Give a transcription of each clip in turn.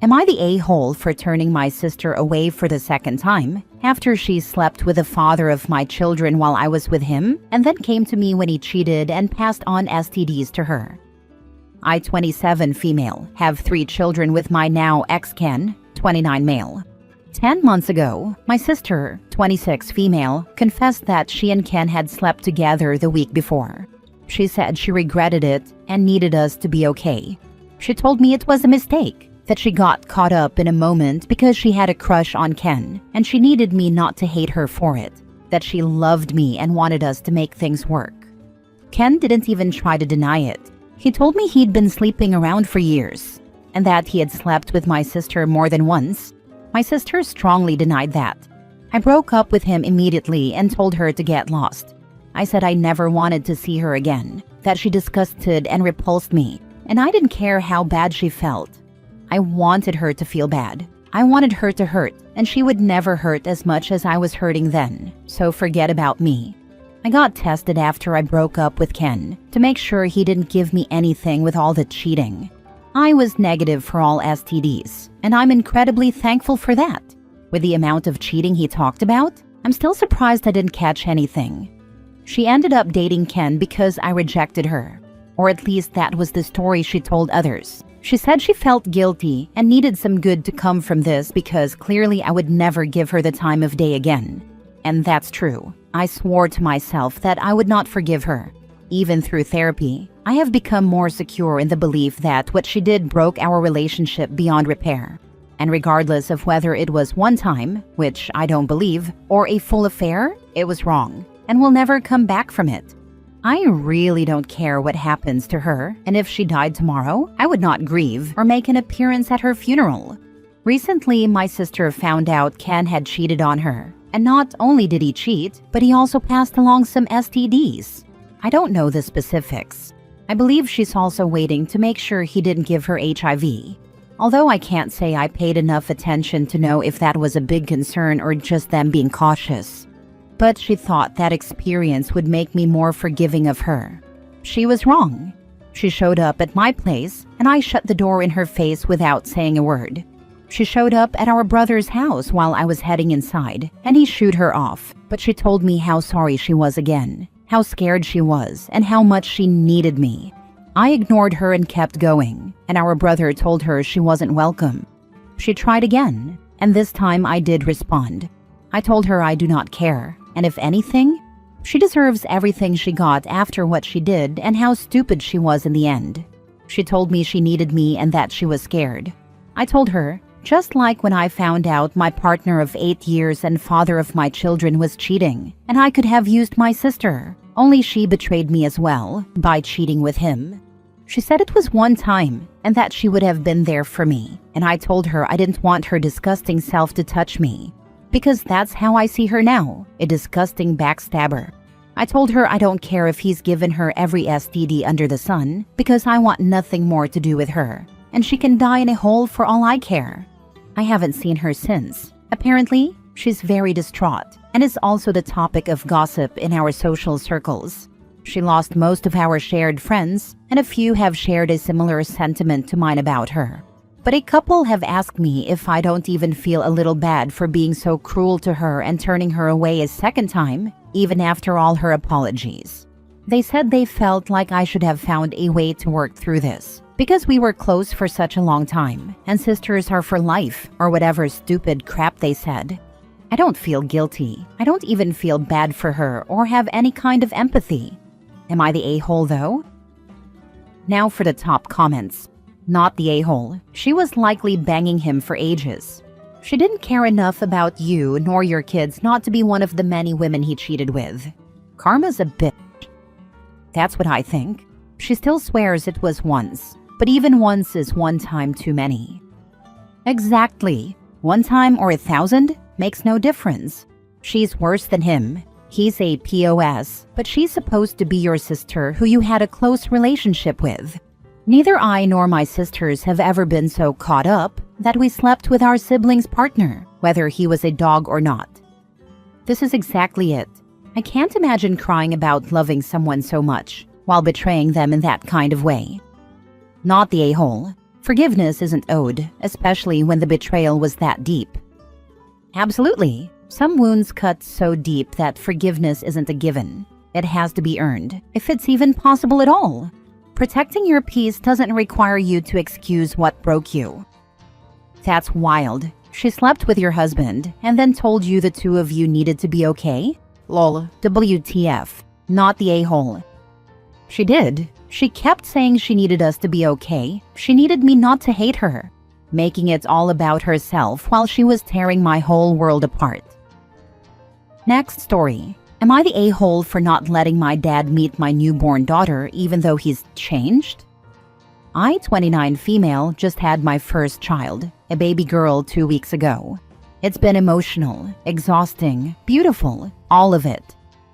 Am I the a-hole for turning my sister away for the second time after she slept with the father of my children while I was with him and then came to me when he cheated and passed on STDs to her? I, 27 female, have 3 children with my now ex-Ken, 29 male. 10 months ago, my sister, 26 female, confessed that she and Ken had slept together the week before. She said she regretted it and needed us to be okay. She told me it was a mistake, that she got caught up in a moment because she had a crush on Ken and she needed me not to hate her for it, that she loved me and wanted us to make things work. Ken didn't even try to deny it. He told me he'd been sleeping around for years and that he had slept with my sister more than once. My sister strongly denied that. I broke up with him immediately and told her to get lost. I said I never wanted to see her again, that she disgusted and repulsed me, and I didn't care how bad she felt. I wanted her to feel bad. I wanted her to hurt, and she would never hurt as much as I was hurting then, so forget about me. I got tested after I broke up with Ken to make sure he didn't give me anything with all the cheating. I was negative for all STDs, and I'm incredibly thankful for that. With the amount of cheating he talked about, I'm still surprised I didn't catch anything. She ended up dating Ken because I rejected her, or at least that was the story she told others. She said she felt guilty and needed some good to come from this because clearly I would never give her the time of day again. And that's true. I swore to myself that I would not forgive her. Even through therapy, I have become more secure in the belief that what she did broke our relationship beyond repair. And regardless of whether it was one time, which I don't believe, or a full affair, it was wrong and will never come back from it. I really don't care what happens to her, and if she died tomorrow, I would not grieve or make an appearance at her funeral. Recently, my sister found out Ken had cheated on her, and not only did he cheat, but he also passed along some STDs. I don't know the specifics. I believe she's also waiting to make sure he didn't give her HIV. Although I can't say I paid enough attention to know if that was a big concern or just them being cautious. But she thought that experience would make me more forgiving of her. She was wrong. She showed up at my place, and I shut the door in her face without saying a word. She showed up at our brother's house while I was heading inside, and he shooed her off. But she told me how sorry she was again, how scared she was, and how much she needed me. I ignored her and kept going, and our brother told her she wasn't welcome. She tried again, and this time I did respond. I told her I do not care. And if anything, she deserves everything she got after what she did and how stupid she was in the end. She told me she needed me and that she was scared. I told her, just like when I found out my partner of 8 years and father of my children was cheating, and I could have used my sister, only she betrayed me as well by cheating with him. She said it was one time and that she would have been there for me, and I told her I didn't want her disgusting self to touch me. Because that's how I see her now, a disgusting backstabber. I told her I don't care if he's given her every STD under the sun, because I want nothing more to do with her, and she can die in a hole for all I care. I haven't seen her since. Apparently, she's very distraught, and is also the topic of gossip in our social circles. She lost most of our shared friends, and a few have shared a similar sentiment to mine about her. But a couple have asked me if I don't even feel a little bad for being so cruel to her and turning her away a second time, even after all her apologies. They said they felt like I should have found a way to work through this, because we were close for such a long time, and sisters are for life, or whatever stupid crap they said. I don't feel guilty. I don't even feel bad for her or have any kind of empathy. Am I the a-hole though? Now for the top comments. Not the a-hole. She was likely banging him for ages. She didn't care enough about you nor your kids not to be one of the many women he cheated with. Karma's a bitch. That's what I think. She still swears it was once, but even once is one time too many. Exactly. One time or 1,000 makes no difference. She's worse than him. He's a POS, but she's supposed to be your sister who you had a close relationship with. Neither I nor my sisters have ever been so caught up that we slept with our sibling's partner, whether he was a dog or not. This is exactly it. I can't imagine crying about loving someone so much while betraying them in that kind of way. Not the a-hole. Forgiveness isn't owed, especially when the betrayal was that deep. Absolutely. Some wounds cut so deep that forgiveness isn't a given. It has to be earned, if it's even possible at all. Protecting your peace doesn't require you to excuse what broke you. That's wild. She slept with your husband and then told you the two of you needed to be okay? Lol, WTF. Not the a-hole. She did. She kept saying she needed us to be okay. She needed me not to hate her, making it all about herself while she was tearing my whole world apart. Next story. Am I the a-hole for not letting my dad meet my newborn daughter even though he's changed? I, 29 female, just had my first child, a baby girl 2 weeks ago. It's been emotional, exhausting, beautiful, all of it.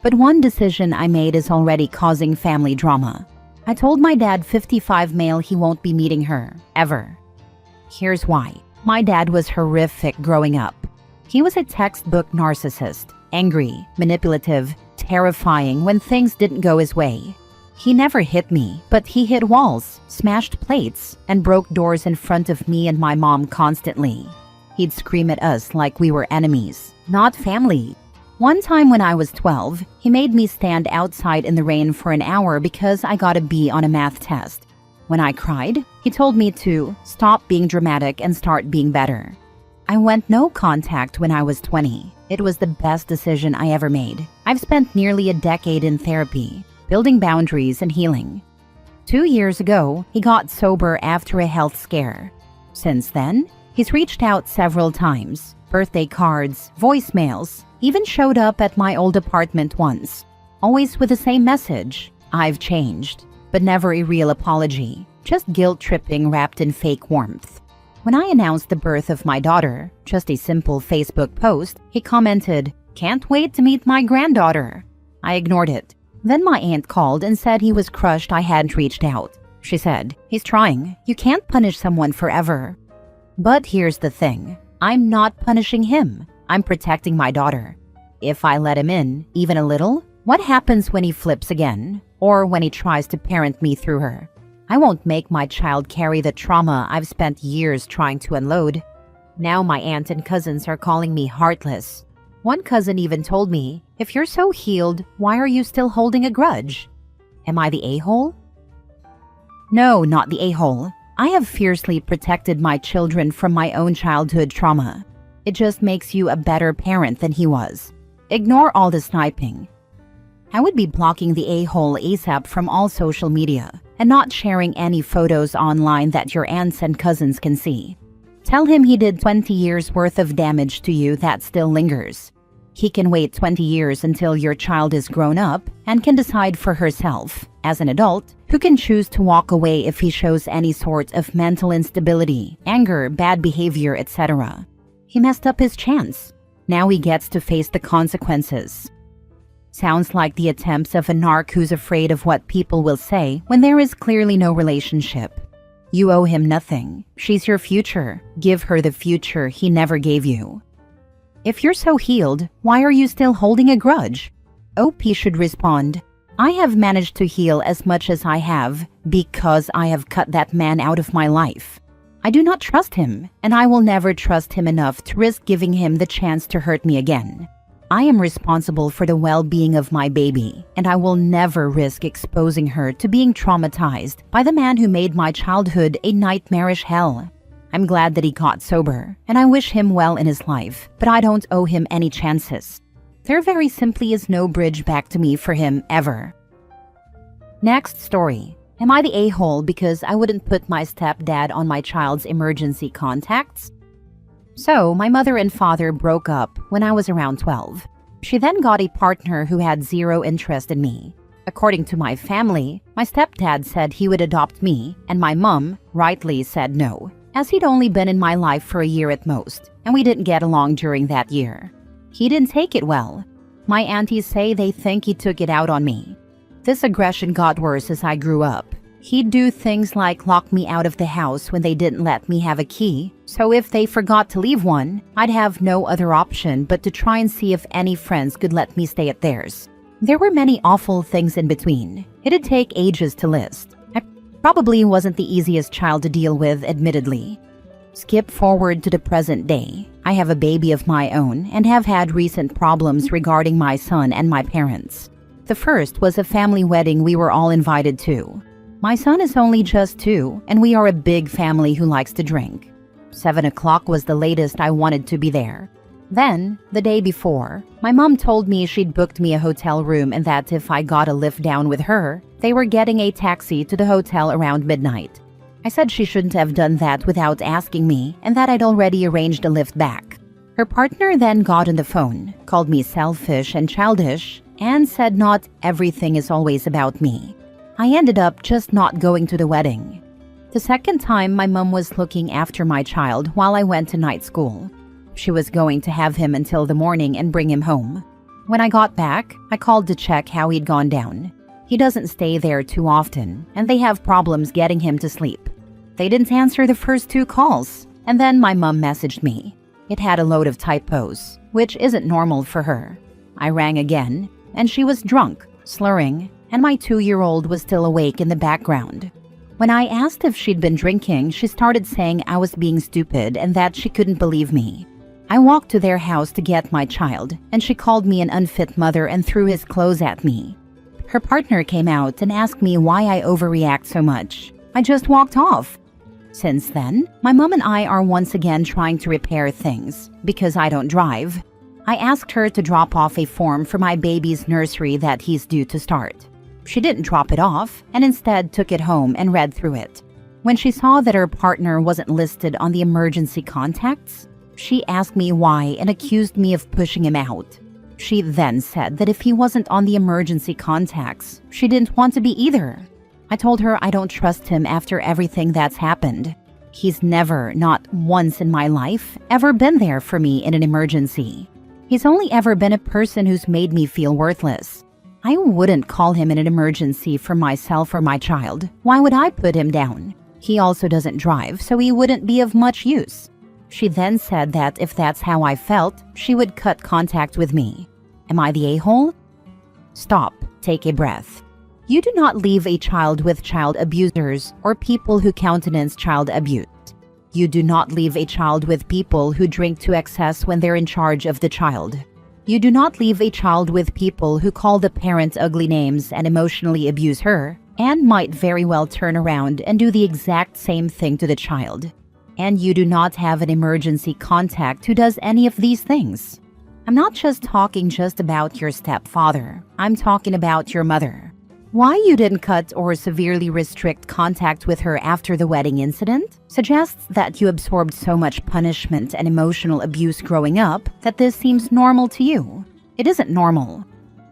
But one decision I made is already causing family drama. I told my dad, 55 male, he won't be meeting her, ever. Here's why. My dad was horrific growing up. He was a textbook narcissist, angry, manipulative, terrifying when things didn't go his way. He never hit me, but he hit walls, smashed plates, and broke doors in front of me and my mom constantly. He'd scream at us like we were enemies, not family. One time when I was 12, he made me stand outside in the rain for an hour because I got a B on a math test. When I cried, he told me to stop being dramatic and start being better. I went no contact when I was 20. It was the best decision I ever made. I've spent nearly a decade in therapy, building boundaries and healing. 2 years ago, he got sober after a health scare. Since then, he's reached out several times, birthday cards, voicemails, even showed up at my old apartment once, always with the same message, I've changed, but never a real apology, just guilt-tripping wrapped in fake warmth. When I announced the birth of my daughter, just a simple Facebook post, he commented, "Can't wait to meet my granddaughter." I ignored it. Then my aunt called and said he was crushed I hadn't reached out. She said, "He's trying. You can't punish someone forever." But here's the thing. I'm not punishing him. I'm protecting my daughter. If I let him in, even a little, what happens when he flips again? Or when he tries to parent me through her? I won't make my child carry the trauma I've spent years trying to unload. Now my aunt and cousins are calling me heartless. One cousin even told me, "If you're so healed, why are you still holding a grudge?" Am I the a-hole? No, not the a-hole. I have fiercely protected my children from my own childhood trauma. It just makes you a better parent than he was. Ignore all the sniping. I would be blocking the a-hole ASAP from all social media and not sharing any photos online that your aunts and cousins can see. Tell him he did 20 years worth of damage to you that still lingers. He can wait 20 years until your child is grown up and can decide for herself, as an adult, who can choose to walk away if he shows any sort of mental instability, anger, bad behavior, etc. He messed up his chance. Now he gets to face the consequences. Sounds like the attempts of a narc who's afraid of what people will say when there is clearly no relationship. You owe him nothing. She's your future. Give her the future he never gave you. If you're so healed, why are you still holding a grudge? OP should respond, "I have managed to heal as much as I have because I have cut that man out of my life. I do not trust him, and I will never trust him enough to risk giving him the chance to hurt me again. I am responsible for the well-being of my baby, and I will never risk exposing her to being traumatized by the man who made my childhood a nightmarish hell." I'm glad that he got sober, and I wish him well in his life, but I don't owe him any chances. There very simply is no bridge back to me for him ever. Next story. Am I the a-hole because I wouldn't put my stepdad on my child's emergency contacts? So, my mother and father broke up when I was around 12. She then got a partner who had zero interest in me. According to my family, my stepdad said he would adopt me, and my mom rightly said no, as he'd only been in my life for a year at most, and we didn't get along during that year. He didn't take it well. My aunties say they think he took it out on me. This aggression got worse as I grew up. He'd do things like lock me out of the house when they didn't let me have a key, so if they forgot to leave one, I'd have no other option but to try and see if any friends could let me stay at theirs. There were many awful things in between. It'd take ages to list. Probably wasn't the easiest child to deal with, admittedly. Skip forward to the present day. I have a baby of my own and have had recent problems regarding my son and my parents. The first was a family wedding we were all invited to. My son is only just 2, and we are a big family who likes to drink. 7 o'clock was the latest I wanted to be there. Then, the day before, my mom told me she'd booked me a hotel room and that if I got a lift down with her, they were getting a taxi to the hotel around midnight. I said she shouldn't have done that without asking me and that I'd already arranged a lift back. Her partner then got on the phone, called me selfish and childish, and said not everything is always about me. I ended up just not going to the wedding. The second time, my mom was looking after my child while I went to night school. She was going to have him until the morning and bring him home. When I got back, I called to check how he'd gone down. He doesn't stay there too often, and they have problems getting him to sleep. They didn't answer the first 2 calls, and then my mom messaged me. It had a load of typos, which isn't normal for her. I rang again, and she was drunk, slurring, and my 2-year-old was still awake in the background. When I asked if she'd been drinking, she started saying I was being stupid and that she couldn't believe me. I walked to their house to get my child, and she called me an unfit mother and threw his clothes at me. Her partner came out and asked me why I overreact so much. I just walked off. Since then, my mom and I are once again trying to repair things. Because I don't drive, I asked her to drop off a form for my baby's nursery that he's due to start. She didn't drop it off and instead took it home and read through it. When she saw that her partner wasn't listed on the emergency contacts, she asked me why and accused me of pushing him out. She then said that if he wasn't on the emergency contacts, she didn't want to be either. I told her I don't trust him after everything that's happened. He's never, not once in my life, ever been there for me in an emergency. He's only ever been a person who's made me feel worthless. I wouldn't call him in an emergency for myself or my child. Why would I put him down? He also doesn't drive, so he wouldn't be of much use. She then said that if that's how I felt, she would cut contact with me. Am I the a-hole? Stop. Take a breath. You do not leave a child with child abusers or people who countenance child abuse. You do not leave a child with people who drink to excess when they're in charge of the child. You do not leave a child with people who call the parent ugly names and emotionally abuse her, and might very well turn around and do the exact same thing to the child. And you do not have an emergency contact who does any of these things. I'm not just talking about your stepfather. I'm talking about your mother. Why you didn't cut or severely restrict contact with her after the wedding incident suggests that you absorbed so much punishment and emotional abuse growing up that this seems normal to you. It isn't normal.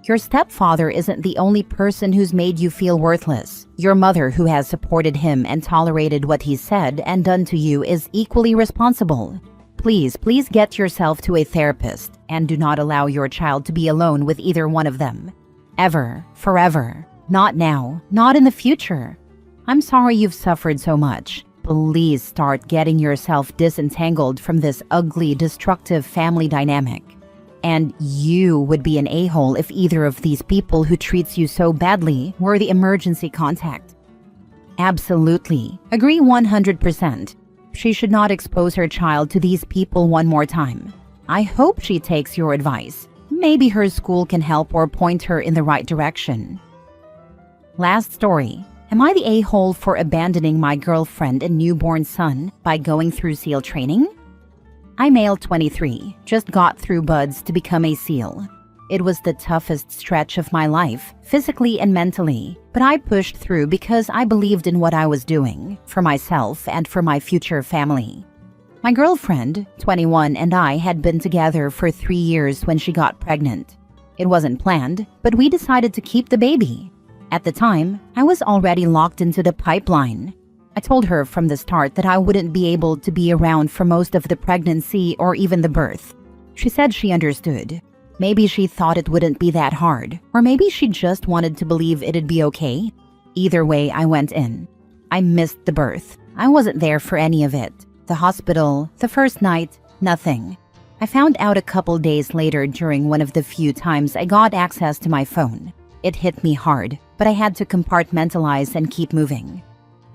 Your stepfather isn't the only person who's made you feel worthless. Your mother, who has supported him and tolerated what he said and done to you, is equally responsible. Please get yourself to a therapist and do not allow your child to be alone with either one of them. Ever, forever. Not now, not in the future. I'm sorry you've suffered so much. Please start getting yourself disentangled from this ugly, destructive family dynamic. And you would be an a-hole if either of these people who treats you so badly were the emergency contact. Absolutely. Agree 100%. She should not expose her child to these people one more time. I hope she takes your advice. Maybe her school can help or point her in the right direction. Last story. Am I the a-hole for abandoning my girlfriend and newborn son by going through SEAL training? I'm male 23, just got through buds to become a SEAL. It was the toughest stretch of my life, physically and mentally, but I pushed through because I believed in what I was doing, for myself and for my future family. My girlfriend, 21, and I had been together for 3 years when she got pregnant. It wasn't planned, but we decided to keep the baby. At the time, I was already locked into the pipeline. I told her from the start that I wouldn't be able to be around for most of the pregnancy or even the birth. She said she understood. Maybe she thought it wouldn't be that hard, or maybe she just wanted to believe it'd be okay. Either way, I went in. I missed the birth. I wasn't there for any of it. The hospital, the first night, nothing. I found out a couple days later during one of the few times I got access to my phone. It hit me hard, but I had to compartmentalize and keep moving.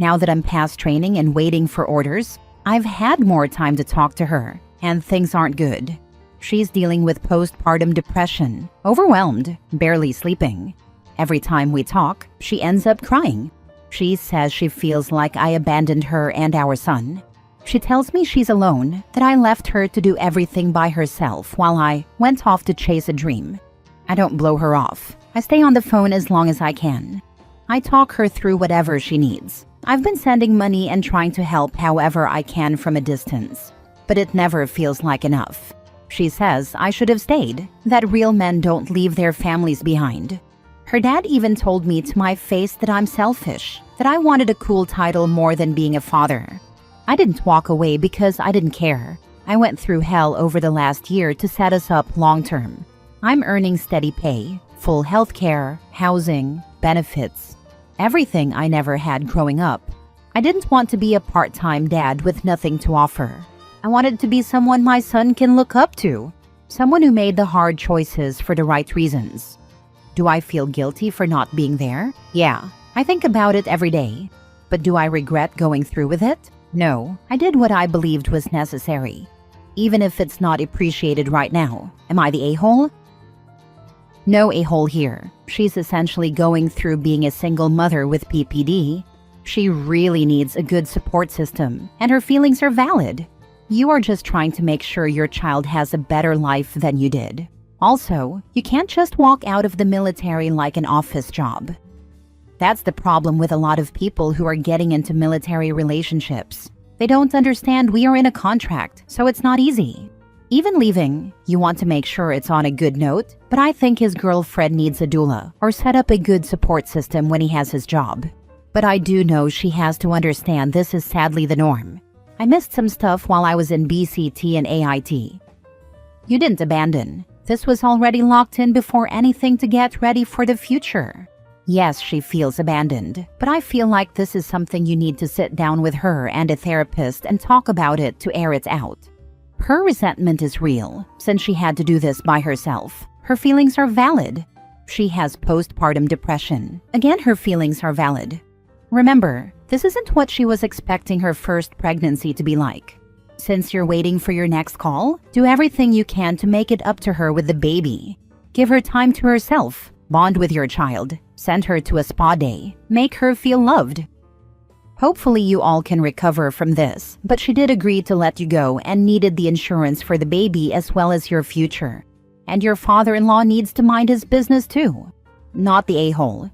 Now that I'm past training and waiting for orders, I've had more time to talk to her, and things aren't good. She's dealing with postpartum depression, overwhelmed, barely sleeping. Every time we talk, she ends up crying. She says she feels like I abandoned her and our son. She tells me she's alone, that I left her to do everything by herself while I went off to chase a dream. I don't blow her off. I stay on the phone as long as I can. I talk her through whatever she needs. I've been sending money and trying to help however I can from a distance, but it never feels like enough. She says I should have stayed, that real men don't leave their families behind. Her dad even told me to my face that I'm selfish, that I wanted a cool title more than being a father. I didn't walk away because I didn't care. I went through hell over the last year to set us up long term. I'm earning steady pay, full health care, housing, benefits, everything I never had growing up. I didn't want to be a part-time dad with nothing to offer. I wanted to be someone my son can look up to, someone who made the hard choices for the right reasons. Do I feel guilty for not being there? Yeah, I think about it every day. But do I regret going through with it? No, I did what I believed was necessary. Even if it's not appreciated right now. Am I the a-hole? No a-hole here. She's essentially going through being a single mother with PPD. She really needs a good support system, and her feelings are valid. You are just trying to make sure your child has a better life than you did. Also, you can't just walk out of the military like an office job. That's the problem with a lot of people who are getting into military relationships. They don't understand we are in a contract, so it's not easy. Even leaving, you want to make sure it's on a good note, but I think his girlfriend needs a doula or set up a good support system when he has his job. But I do know she has to understand this is sadly the norm. I missed some stuff while I was in BCT and AIT. You didn't abandon. This was already locked in before anything to get ready for the future. Yes, she feels abandoned, but I feel like this is something you need to sit down with her and a therapist and talk about it to air it out. Her resentment is real, since she had to do this by herself. Her feelings are valid. She has postpartum depression. Again, her feelings are valid. Remember, this isn't what she was expecting her first pregnancy to be like. Since you're waiting for your next call, do everything you can to make it up to her with the baby. Give her time to herself. Bond with your child. Send her to a spa day. Make her feel loved. Hopefully you all can recover from this, but she did agree to let you go and needed the insurance for the baby as well as your future. And your father-in-law needs to mind his business too. Not the a-hole.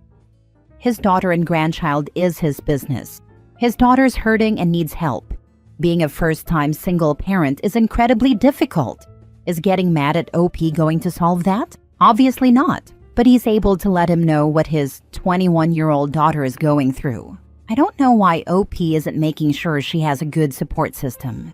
His daughter and grandchild is his business. His daughter's hurting and needs help. Being a first-time single parent is incredibly difficult. Is getting mad at OP going to solve that? Obviously not. But he's able to let him know what his 21-year-old daughter is going through. I don't know why OP isn't making sure she has a good support system.